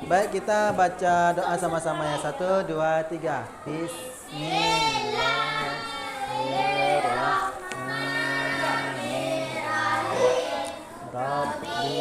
Baik, kita baca doa sama-sama ya. Satu, dua, tiga. Bismillahirrahmanirrahim. Rabbi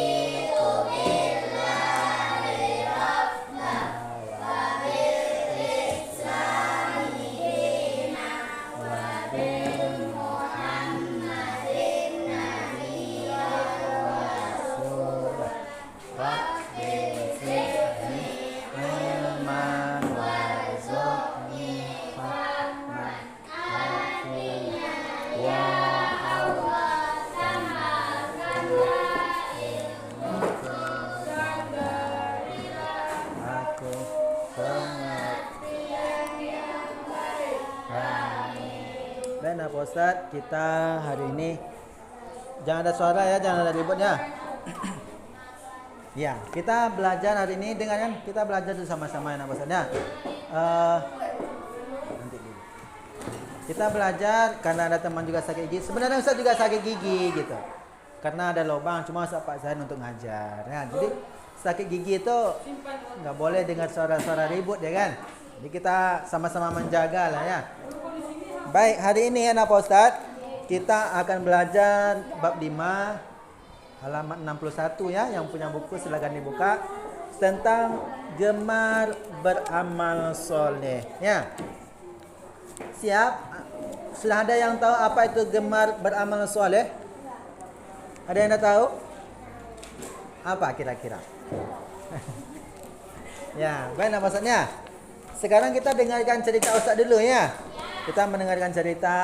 Baik, Pak Ustadz, kita hari ini jangan ada suara ya, jangan ada ribut ya. Ya, kita belajar hari ini dengan kan kita belajar sama-sama ya, Pak Ustadz ya. Nanti dulu. Kita belajar karena ada teman juga sakit gigi. Sebenarnya Ustadz juga sakit gigi gitu. Karena ada lubang, cuma Ustadz paksain untuk ngajar. Ya, jadi sakit gigi itu nggak boleh dengar suara-suara ribut ya kan. Jadi kita sama-sama menjaga lah ya. Baik, hari ini ya Pak Ustadz, kita akan belajar bab 5 halaman 61 ya, yang punya buku silakan dibuka, tentang gemar beramal soleh ya. Siap? Sudah ada yang tahu apa itu gemar beramal soleh? Ada yang dah tahu? Apa kira-kira? Ya, baik Pak Ustadz ya. Sekarang kita dengarkan cerita Ustadz dulu ya. Kita mendengarkan cerita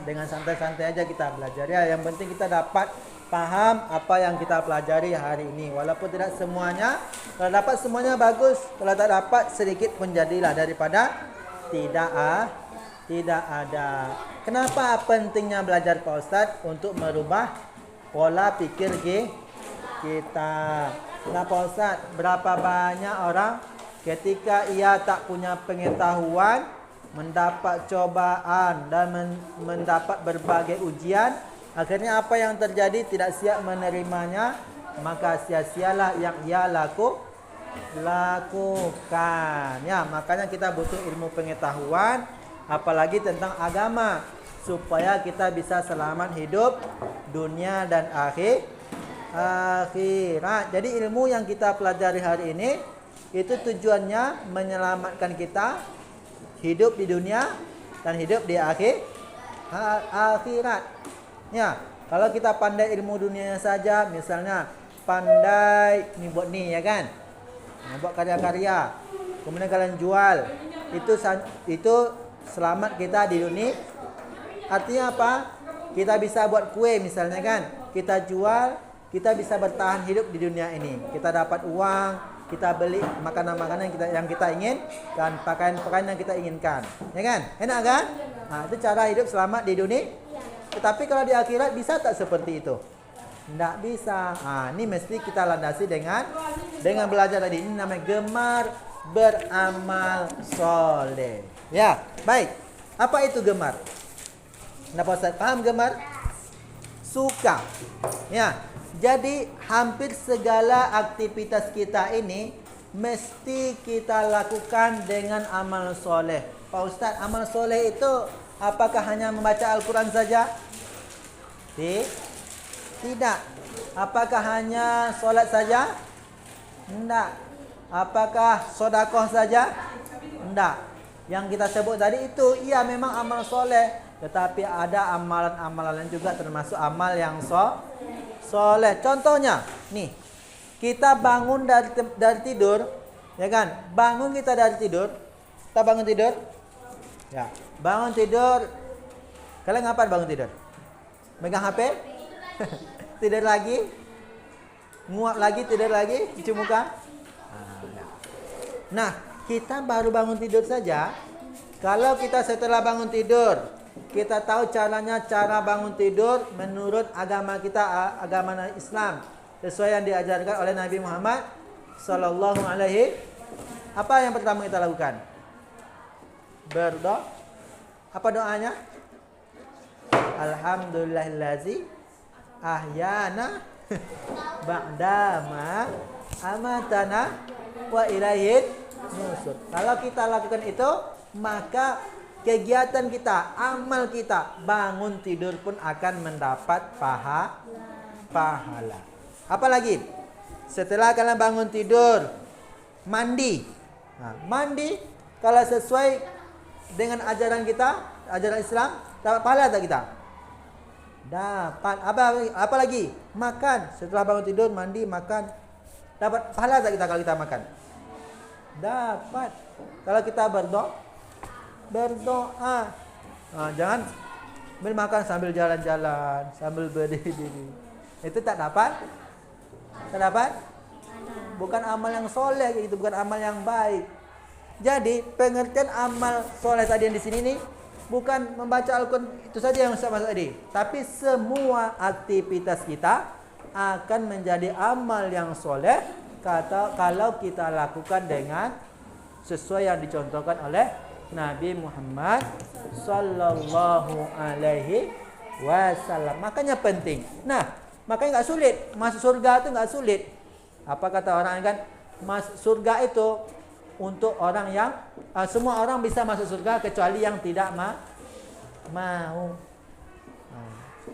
dengan santai-santai aja kita belajar ya. Yang penting kita dapat paham apa yang kita pelajari hari ini. Walaupun tidak semuanya, kalau dapat semuanya bagus. Kalau tak dapat sedikit pun jadilah daripada tidak ada. Kenapa pentingnya belajar Pak Ustadz? Untuk merubah pola pikir kita. Nah Pak Ustadz, berapa banyak orang ketika ia tak punya pengetahuan, mendapat cobaan dan mendapat berbagai ujian, akhirnya apa yang terjadi? Tidak siap menerimanya, maka sia-sialah yang ia lakukan. Ya, makanya kita butuh ilmu pengetahuan, apalagi tentang agama, supaya kita bisa selamat hidup dunia dan akhirat. Jadi ilmu yang kita pelajari hari ini itu tujuannya menyelamatkan kita hidup di dunia dan hidup di akhirat. Ya, kalau kita pandai ilmu dunianya saja, misalnya pandai nih buat nih ya kan, buat karya-karya, kemudian kalian jual, itu selamat kita di dunia. Artinya apa? Kita bisa buat kue misalnya kan, kita jual, kita bisa bertahan hidup di dunia ini. Kita dapat uang, kita beli makanan-makanan yang kita ingin dan pakaian-pakaian yang kita inginkan, ya kan? Enak kan? Nah, itu cara hidup selamat di dunia. Tetapi kalau di akhirat bisa tak seperti itu? Tidak bisa. Nah, ini mesti kita landasi dengan belajar tadi. Ini namanya gemar beramal soleh. Ya, baik. Apa itu gemar? Nah, Pak Ustaz, paham gemar? Suka. Ya. Jadi hampir segala aktivitas kita ini mesti kita lakukan dengan amal soleh. Pak Ustadz, amal soleh itu apakah hanya membaca Al-Quran saja? Tidak. Apakah hanya solat saja? Tidak. Apakah sodakoh saja? Tidak. Yang kita sebut tadi itu, iya memang amal soleh. Tetapi ada amalan-amalan juga termasuk amal yang soleh. Contohnya, nih, kita bangun dari tidur, ya kan? Bangun kita dari tidur, kita bangun tidur, ya, bangun tidur. Kalian ngapain bangun tidur? Megang HP? Tidur lagi? Nguap lagi, tidur lagi, cuci muka? Nah, kita baru bangun tidur saja. Kalau kita setelah bangun tidur, kita tahu cara bangun tidur menurut agama kita, agama Islam, sesuai yang diajarkan oleh Nabi Muhammad sallallahu alaihi. Apa yang pertama kita lakukan? Berdoa. Apa doanya? Alhamdulillahillazi ahyana ba'dama amatana wa ilaihin nusur. Kalau kita lakukan itu, maka kegiatan kita, amal kita, bangun tidur pun akan mendapat pahala. Apalagi setelah kalian bangun tidur, mandi. Nah, mandi kalau sesuai dengan ajaran kita, ajaran Islam, dapat pahala tak kita? Dapat. Apa lagi? Makan. Setelah bangun tidur, mandi, makan. Dapat pahala tak kita kalau kita makan? Dapat. Kalau kita berdoa. Jangan makan sambil jalan-jalan, sambil berdiri. Itu tak dapat? Tak dapat? Bukan amal yang soleh, itu bukan amal yang baik. Jadi pengertian amal soleh tadi yang di sini nih, bukan membaca Al-Quran itu saja yang saya maksud tadi, tapi semua aktivitas kita akan menjadi amal yang soleh kalau kita lakukan dengan sesuai yang dicontohkan oleh Nabi Muhammad sallallahu alaihi wasallam. Makanya penting. Nah, makanya enggak sulit. Masuk surga itu enggak sulit. Apa kata orang kan? Masuk surga itu untuk orang yang semua orang bisa masuk surga kecuali yang tidak mau.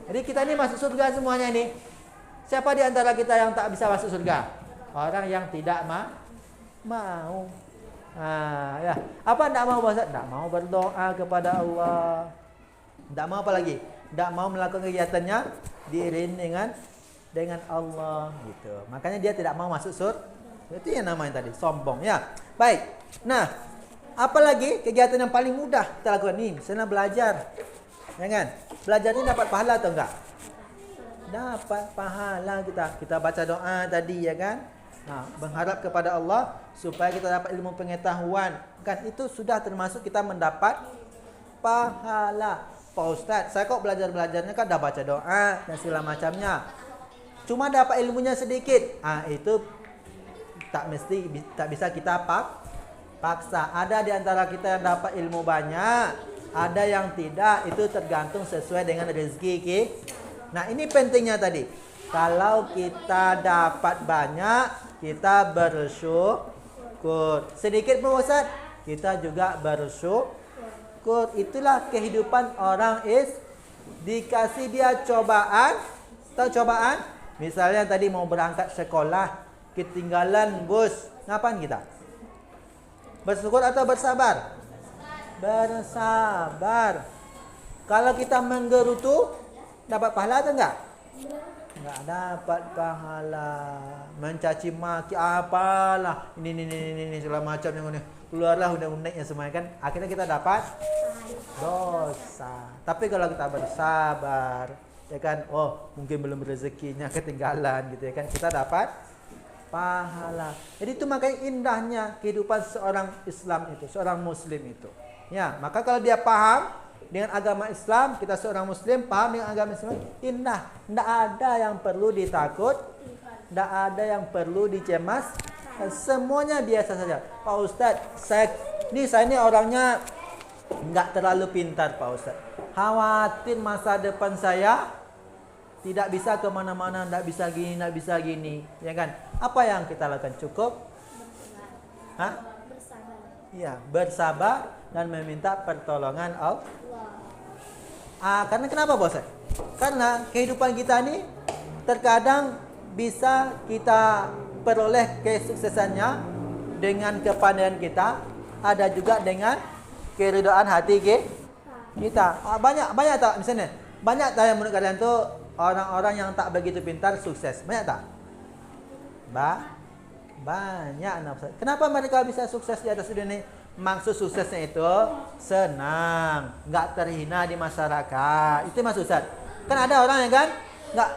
Jadi kita ini masuk surga semuanya ini. Siapa di antara kita yang tak bisa masuk surga? Orang yang tidak mau. Ya. Apa tidak mau bahasa? Tidak mau berdoa kepada Allah. Tidak mau apa lagi? Tidak mau melakukan kegiatannya diiringi dengan Allah gitu. Makanya dia tidak mau masuk surga. Itu yang namanya tadi sombong ya. Baik. Nah, apalagi kegiatan yang paling mudah kita lakukan ini, misalnya belajar. Ya kan? Belajar ini dapat pahala atau enggak? Dapat pahala kita baca doa tadi ya kan? Nah, berharap kepada Allah supaya kita dapat ilmu pengetahuan. Kan itu sudah termasuk kita mendapat pahala. Pak Ustaz, saya kok belajarnya kan dah baca doa dan segala macamnya. Cuma dapat ilmunya sedikit. Itu tak bisa kita paksa. Ada di antara kita yang dapat ilmu banyak, ada yang tidak. Itu tergantung sesuai dengan rezeki kita. Nah, ini pentingnya tadi. Kalau kita dapat banyak, kita bersyukur. Sedikit pun Ustaz, kita juga bersyukur. Itulah kehidupan orang dikasih dia cobaan. Tahu cobaan? Misalnya tadi mau berangkat sekolah, ketinggalan bus, ngapain kita? Bersyukur atau bersabar? Bersabar. Kalau kita menggerutu, dapat pahala atau enggak? Enggak dapat pahala. Mencaci maki apalah, ini segala macam yang ini. Keluarlah undang-undangnya semuanya kan. Akhirnya kita dapat dosa. Tapi kalau kita bersabar, ya kan, mungkin belum rezekinya ketinggalan gitu ya kan, kita dapat pahala. Jadi itu makanya indahnya kehidupan seorang Islam itu, seorang Muslim itu. Ya, maka kalau dia paham dengan agama Islam, kita seorang Muslim paham dengan agama Islam, indah. Tidak ada yang perlu ditakut, tidak ada yang perlu dicemas, semuanya biasa saja. Pak Ustadz, saya ini orangnya nggak terlalu pintar Pak Ustadz. Khawatir masa depan saya tidak bisa kemana-mana, tidak bisa gini, ya kan? Apa yang kita lakukan? Cukup? Bersabar. Iya, bersabar dan meminta pertolongan Allah. Karena kenapa Bos? Karena kehidupan kita ini terkadang bisa kita peroleh kesuksesannya dengan kepandaian kita, ada juga dengan keridhaan hati kita. Banyak tak misalnya? Banyak tak yang menurut kalian tuh orang-orang yang tak begitu pintar sukses? Banyak tak? Banyak. Kenapa mereka bisa sukses di atas dunia ini? Maksud suksesnya itu senang, nggak terhina di masyarakat. Itu maksud Ustaz. Kan ada orang yang kan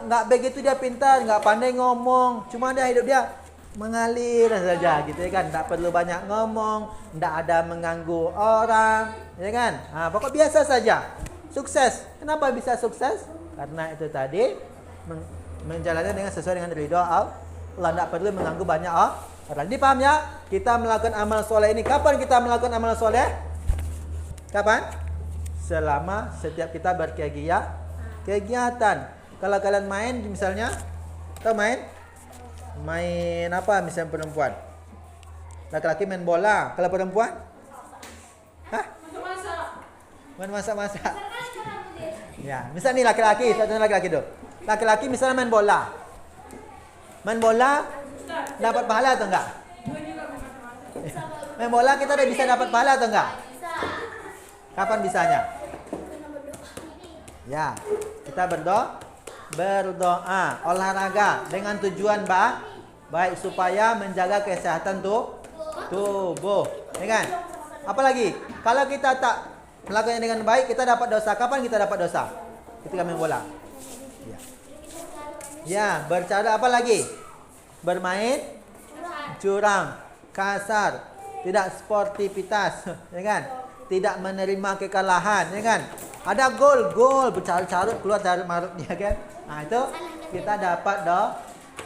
nggak begitu dia pintar, nggak pandai ngomong, cuma dia hidup dia mengalir saja gitu ya kan, nggak perlu banyak ngomong, nggak ada mengganggu orang, ya kan? Pokok biasa saja. Sukses. Kenapa bisa sukses? Karena itu tadi menjalannya dengan sesuai dengan ridho Allah, nggak perlu mengganggu banyak orang. Jadi paham ya? Kita melakukan amal soleh ini. Kapan kita melakukan amal soleh? Kapan? Selama setiap kita berkegiatan. Kalau kalian main misalnya, tahu main apa misalnya perempuan? Laki-laki main bola. Kalau perempuan? Hah? Main masak-masak. Ya, misal nih laki-laki, contohnya laki-laki tuh. Laki-laki misalnya main bola. Main bola dapat pahala atau enggak? Main bola kita udah bisa dapat pahala atau enggak? Kapan bisanya? Ya, kita berdoa, olahraga dengan tujuan baik supaya menjaga kesehatan tubuh. Ya kan? Apalagi kalau kita tak melakukannya dengan baik, kita dapat dosa. Kapan kita dapat dosa? Ketika main bola. Ya, bercara apa lagi? Bermain curang, kasar, tidak sportivitas, ya kan? Tidak menerima kekalahan, ya kan? Ada gol bercarut-carut keluar dari marutnya, kan? Nah, itu kita dapat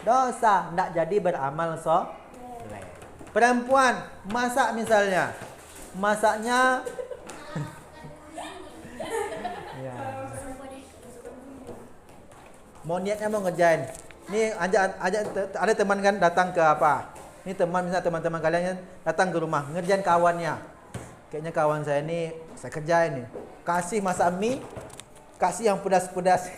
dosa, tidak jadi beramal soleh. Perempuan masak misalnya, masaknya ya. Mau niatnya mau ngerjain. Nih ajak ada teman kan datang ke apa? Ini misalnya teman-teman kalian datang ke rumah ngerjain kawannya. Kayaknya kawan saya ini saya kerjain nih. Kasih masak mie, kasih yang pedas-pedas.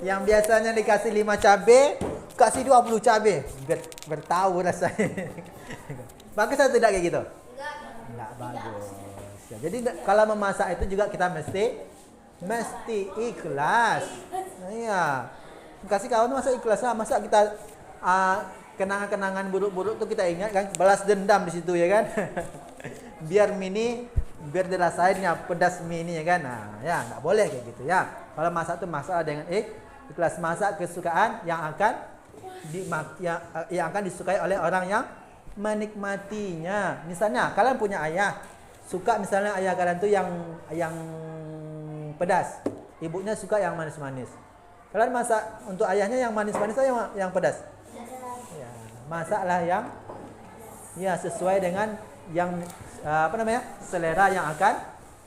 Yang biasanya dikasih 5 cabai, kasih 20 cabai. Bertahu rasanya. Bagus atau tidak kayak gitu? Enggak bagus. Ya, jadi kalau memasak itu juga kita mesti ikhlas. Iya. Kasih kawan masa ikhlas lah, masa kita kenangan-kenangan buruk-buruk tuh kita ingat kan, balas dendam di situ ya kan. biar dirasainnya pedas mie ini ya kan. Nah, ya enggak boleh kayak gitu ya. Kalau masak tuh masak dengan ikhlas, masak kesukaan yang akan yang akan disukai oleh orang yang menikmatinya. Misalnya kalian punya ayah, suka misalnya ayah kalian tuh yang pedas, ibunya suka yang manis-manis. Kalian masak untuk ayahnya yang manis-manis atau yang pedas? Ya, masaklah yang sesuai dengan yang selera yang akan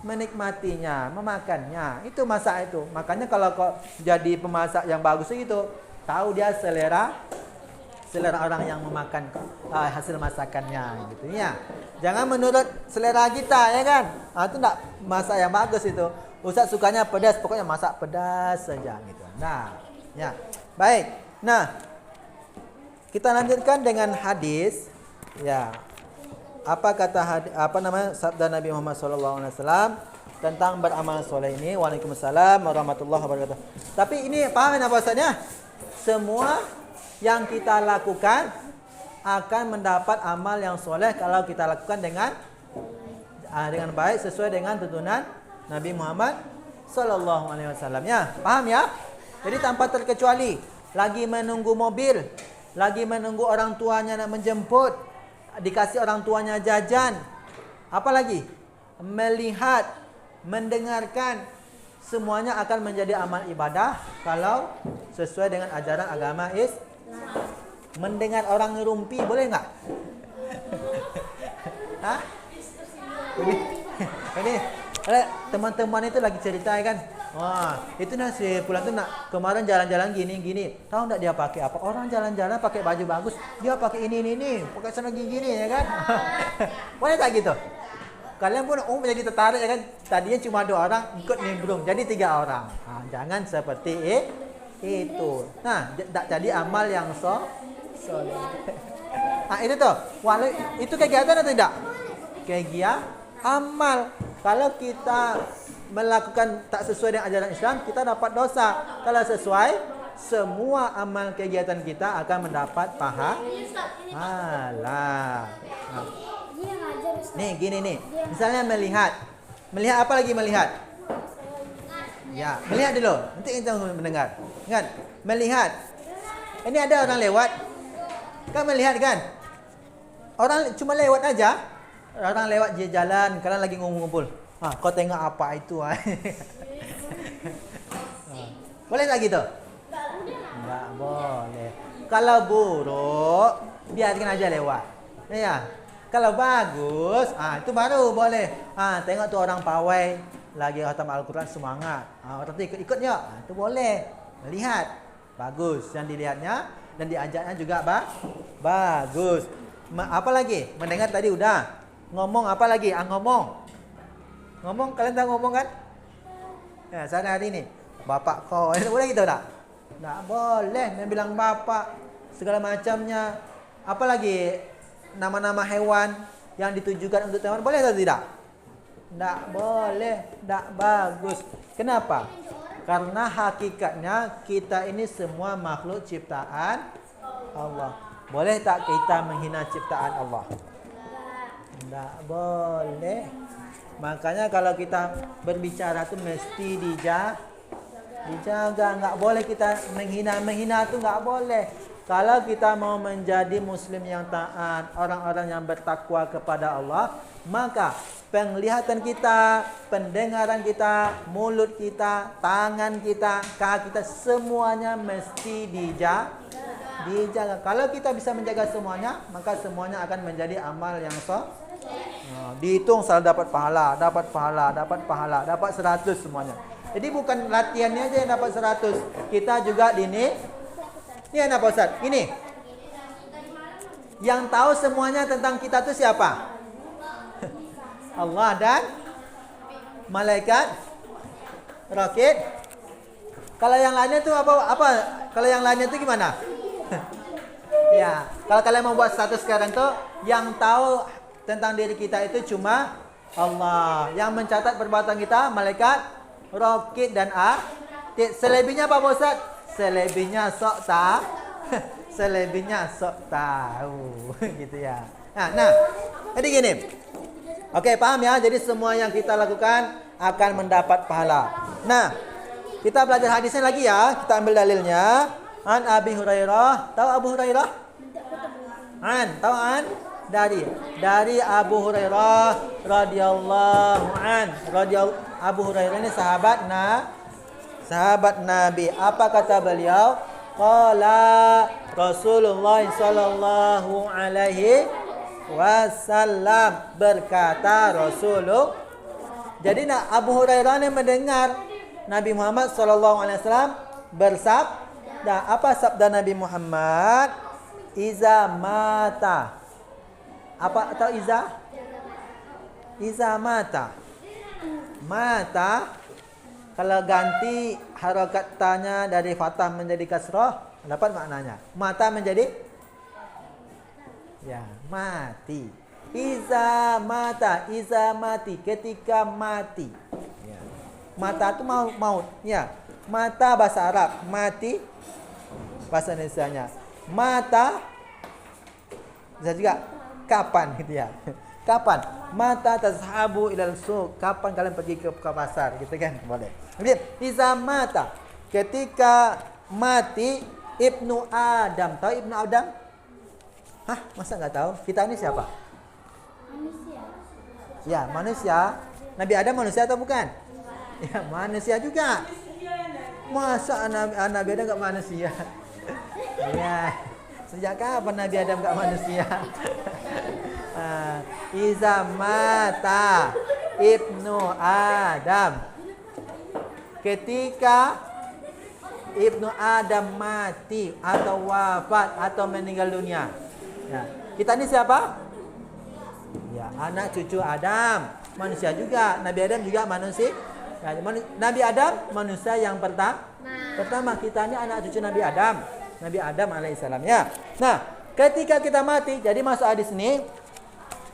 menikmatinya, memakannya. Itu masak itu. Makanya kalau kok jadi pemasak yang bagus itu, tahu dia selera orang yang memakan hasil masakannya gitu ya. Jangan menurut selera kita ya kan. Itu enggak masak yang bagus itu. Ustaz sukanya pedas, pokoknya masak pedas saja gitu. Nah, ya. Baik. Nah, kita lanjutkan dengan hadis ya. Apa kata sabda Nabi Muhammad SAW tentang beramal soleh ini? Waalaikumsalam warahmatullahi wabarakatuh. Tapi ini paham apa Ustaznya? Semua yang kita lakukan akan mendapat amal yang soleh kalau kita lakukan dengan baik sesuai dengan tuntunan Nabi Muhammad Sallallahu Alaihi Wasallam. Ya, paham ya? Jadi tanpa terkecuali, lagi menunggu mobil, lagi menunggu orang tuanya nak menjemput, dikasih orang tuanya jajan, apalagi melihat, mendengarkan, semuanya akan menjadi amal ibadah kalau sesuai dengan ajaran agama Islam. Mendengar orang ngerumpi boleh nggak? Hah? Ini teman-teman itu lagi cerita kan. Wah, itu si pulang tuh nak kemarin jalan-jalan gini. Tahu enggak dia pakai apa? Orang jalan-jalan pakai baju bagus, dia pakai ini, pakai sana gini ya kan. Boleh tak gitu? Kalian pun menjadi tertarik ya kan. Tadinya cuma 2 orang ikut nimbrung, jadi 3 orang. Jangan seperti itu. Nah, tak jadi amal yang soleh. Itu tuh, walau itu kegiatan atau tidak? Kegiatan amal. Kalau kita melakukan tak sesuai dengan ajaran Islam, kita dapat dosa. Kalau sesuai, semua amal kegiatan kita akan mendapat pahala. Nih, gini nih. Misalnya melihat apa lagi melihat? Ya, melihat dulu. Nanti kita mendengar. Kan? Melihat. Ini ada orang lewat. Kan melihat kan? Orang cuma lewat aja. Orang lewat dia jalan, kalian lagi ngumpul. Kau tengok apa itu? Boleh tak gitu? Enggak boleh. Kalau buruk, biarkan aja lewat. Ya. Kalau bagus, itu baru boleh. Tengok tuh orang pawai lagi khatam Al-Quran semangat. Orang tu ikut ya. Itu boleh. Lihat. Bagus yang dilihatnya dan diajaknya juga bagus. Apa lagi? Mendengar tadi udah. Ngomong apa lagi? Ngomong. Ngomong, kalian tahu ngomong kan? Ya, saya hari ini bapak kau, boleh gitu tak? Tak boleh dia bilang bapak, segala macamnya. Apalagi nama-nama hewan yang ditujukan untuk teman, boleh atau tidak? Tak boleh, tak bagus. Kenapa? Karena hakikatnya kita ini semua makhluk ciptaan Allah. Boleh tak kita menghina ciptaan Allah? Tak boleh. Makanya kalau kita berbicara tu mesti dijaga, nggak boleh kita menghina tu nggak boleh. Kalau kita mau menjadi muslim yang taat, orang-orang yang bertakwa kepada Allah, maka penglihatan kita, pendengaran kita, mulut kita, tangan kita, kaki kita, semuanya mesti dijaga. Kalau kita bisa menjaga semuanya, maka semuanya akan menjadi amal yang sah. Dihitung selalu dapat pahala, dapat 100 semuanya. Jadi bukan latihannya aja yang dapat 100. Kita juga ini apa Ustaz? Ini. Yang tahu semuanya tentang kita itu siapa? Allah dan malaikat, roket. Kalau yang lainnya itu apa? Kalau yang lainnya itu gimana? Ya, kalau kalian mau buat status sekarang tuh yang tahu tentang diri kita itu cuma Allah. Yang mencatat perbuatan kita malaikat, roket dan selebihnya apa Ustaz? Selebihnya sok tak. Selebihnya sok tahu. Gitu ya. Nah, jadi gini. Oke, paham ya? Jadi semua yang kita lakukan akan mendapat pahala. Nah, kita belajar hadisnya lagi ya. Kita ambil dalilnya. An Abi Hurairah. Tahu Abu Hurairah? Tahu dari Abu Hurairah radhiyallahu an. Abu Hurairah ini sahabat Nabi. Apa kata beliau? Qala Rasulullah sallallahu alaihi wasallam, berkata Rasulullah. Jadi Abu Hurairah ini mendengar Nabi Muhammad sallallahu alaihi wasallam bersabda. Apa sabda Nabi Muhammad? Iza mata. Apa atau iza? Iza mata. Mata kalau ganti harakat tanya dari fathah menjadi kasrah, dapat maknanya. Mata menjadi mati. Iza mati, ketika mati. Ya. Mata itu maut. Ya. Mata bahasa Arab, mati bahasa Indonesianya. Mata bisa juga kapan gitu ya. Kapan? Mata tazhabu ilal suq. Kapan kalian pergi ke pasar gitu kan? Boleh. Kemudian iza mata, ketika mati Ibnu Adam. Tahu Ibnu Adam? Hah, masa enggak tahu? Kita ini siapa? Manusia. Ya, manusia. Nabi Adam manusia atau bukan? Ya, manusia juga. Masa Nabi Adam enggak manusia? Ya. Sejak kapan Nabi Adam enggak manusia? Iza mata Ibnu Adam, ketika Ibnu Adam mati atau wafat atau meninggal dunia. Ya. Kita ini siapa? Ya, anak cucu Adam, manusia juga. Nabi Adam juga manusia. Ya, Nabi Adam manusia yang pertama. Kita ini anak cucu Nabi Adam. Nabi Adam alaihissalam ya. Nah, ketika kita mati, jadi masuk hadis ini.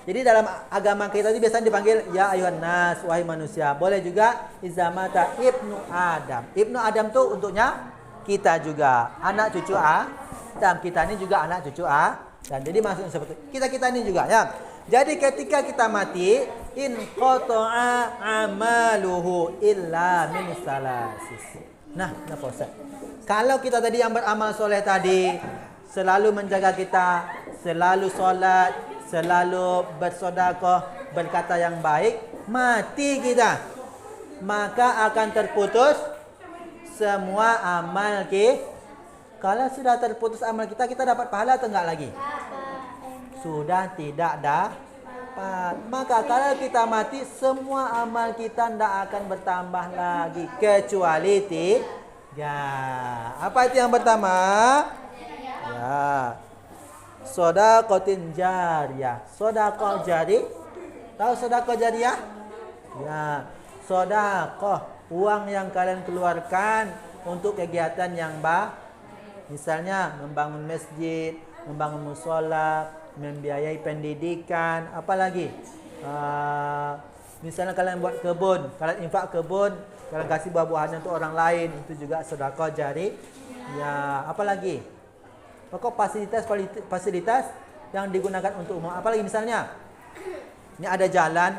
Jadi dalam agama kita itu biasanya dipanggil ya ayuhan nas, wahai manusia. Boleh juga izamata Ibnu Adam. Ibnu Adam tuh untuknya kita juga, anak cucu Adam. Kita ini juga anak cucu dan jadi maksudnya seperti kita ini juga ya. Jadi ketika kita mati, in qata'a amaluhu illa min salasis. Nah, kenapa Ustaz? Kalau kita tadi yang beramal soleh tadi, selalu menjaga kita, selalu solat, selalu bersedekah, berkata yang baik, mati kita, maka akan terputus semua amal kita. Kalau sudah terputus amal kita, kita dapat pahala atau enggak lagi? Sudah tidak dapat. Maka kalau kita mati, semua amal kita tidak akan bertambah lagi kecuali ya. Apa itu yang pertama? Ya. Shadaqatin jariyah. Sedekah jari. Tahu sedekah jariyah? Ya, sedekah uang yang kalian keluarkan untuk kegiatan yang misalnya membangun masjid, membangun musola, membiayai pendidikan, apalagi misalnya kalian buat kebun, kalian infak kebun, kalian kasih buah-buahannya untuk orang lain, itu juga sedekah jari. Ya, apalagi? Pokok fasilitas yang digunakan untuk umum. Apalagi misalnya, ini ada jalan.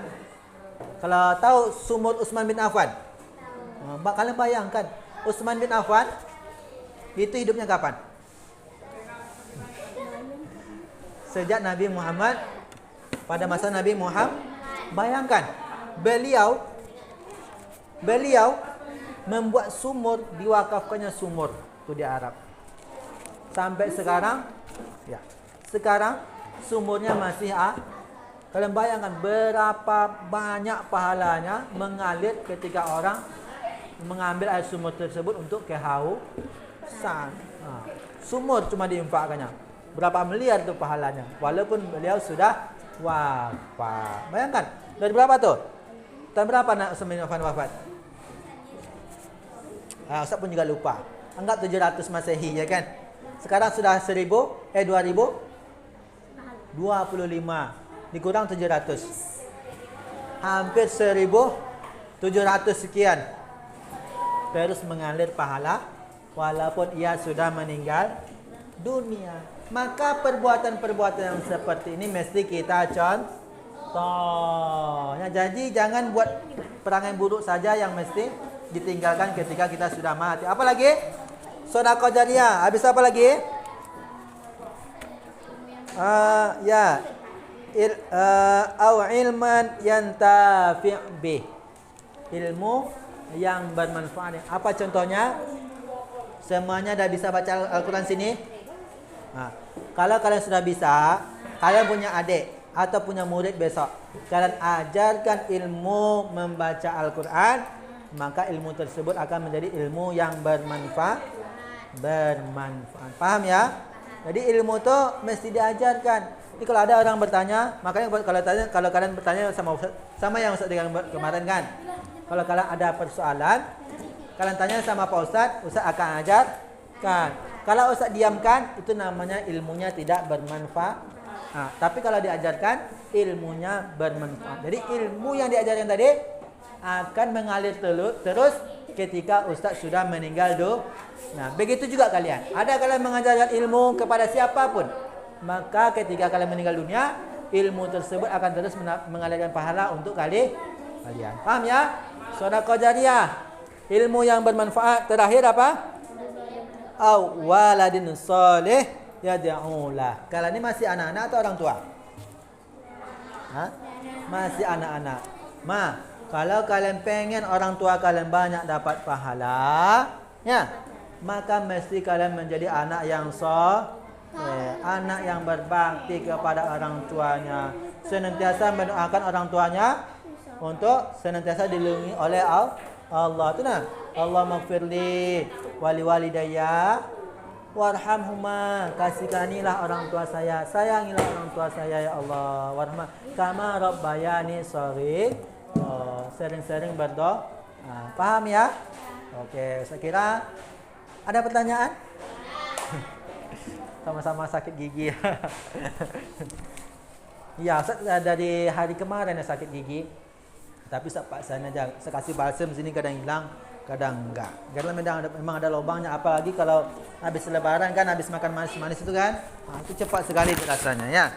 Kalau tahu sumur Utsman bin Affan, kalian bayangkan Utsman bin Affan itu hidupnya kapan? Sejak Nabi Muhammad, pada masa Nabi Muhammad. Bayangkan, beliau membuat sumur, diwakafkannya sumur itu di Arab. Sampai sekarang, ya, sekarang sumurnya masih kalian bayangkan berapa banyak pahalanya mengalir ketika orang mengambil air sumur tersebut untuk kehausan. Sumur cuma diinfakkannya. Berapa miliar itu pahalanya, walaupun beliau sudah wafat. Bayangkan, dari berapa tuh? Tahun berapa nak Utsman bin Affan wafat? Ustaz pun juga lupa. Anggap 700 Masehi, ya kan? Sekarang sudah 2025 dikurang 700. Hampir 1700 sekian. Terus mengalir pahala walaupun ia sudah meninggal dunia. Maka perbuatan-perbuatan yang seperti ini mesti kita contoh. Ya, jadi jangan buat perangai buruk saja yang mesti ditinggalkan ketika kita sudah mati. Apalagi? Sedekah jariyah. Habis apa lagi? Au ilman yantafi' bih. Ilmu yang bermanfaat. Apa contohnya? Semuanya dah bisa baca Al-Quran sini? Kalau kalian sudah bisa, kalian punya adik atau punya murid besok, kalian ajarkan ilmu membaca Al-Quran, maka ilmu tersebut akan menjadi ilmu yang bermanfaat. Paham ya? Jadi ilmu itu mesti diajarkan. Jadi kalau ada orang bertanya, makanya kalau kalian bertanya sama yang Ustaz kemarin kan, kalau kalian ada persoalan, kalian tanya sama Pak Ustaz akan ajarkan. Kalau Ustaz diamkan, itu namanya ilmunya tidak bermanfaat. Tapi kalau diajarkan, ilmunya bermanfaat. Jadi ilmu yang diajarkan tadi akan mengalir terus ketika Ustaz sudah meninggal Nah, begitu juga kalian. Ada kalian mengajarkan ilmu kepada siapapun, maka ketika kalian meninggal dunia, ilmu tersebut akan terus mengalirkan pahala untuk kalian. Paham ya? Sedekah jariyah, ilmu yang bermanfaat. Terakhir apa? Au waladin salih yad'ulah. Kalian ini masih anak-anak atau orang tua? Masih anak-anak. Kalau kalian pengen orang tua kalian banyak dapat pahala, ya, maka mesti kalian menjadi anak yang anak yang berbakti kepada orang tuanya, senantiasa mendoakan orang tuanya untuk senantiasa dilindungi oleh Allah. Itu nah, Allah maghfirli wali walidayya warhamhuma, kasihanilah orang tua saya, sayangilah orang tua saya ya Allah, warhamah kama rabbayani shaghir. Sering-sering berdoa. Paham ya? Oke, saya kira ada pertanyaan? Sama-sama sakit gigi. Ya, dari hari kemarin sakit gigi. Tapi saya paksain aja. Saya kasih balsam sini kadang hilang, kadang enggak. Karena memang ada lubangnya, apalagi kalau habis lebaran kan, habis makan manis-manis itu kan. Itu cepat sekali rasanya ya.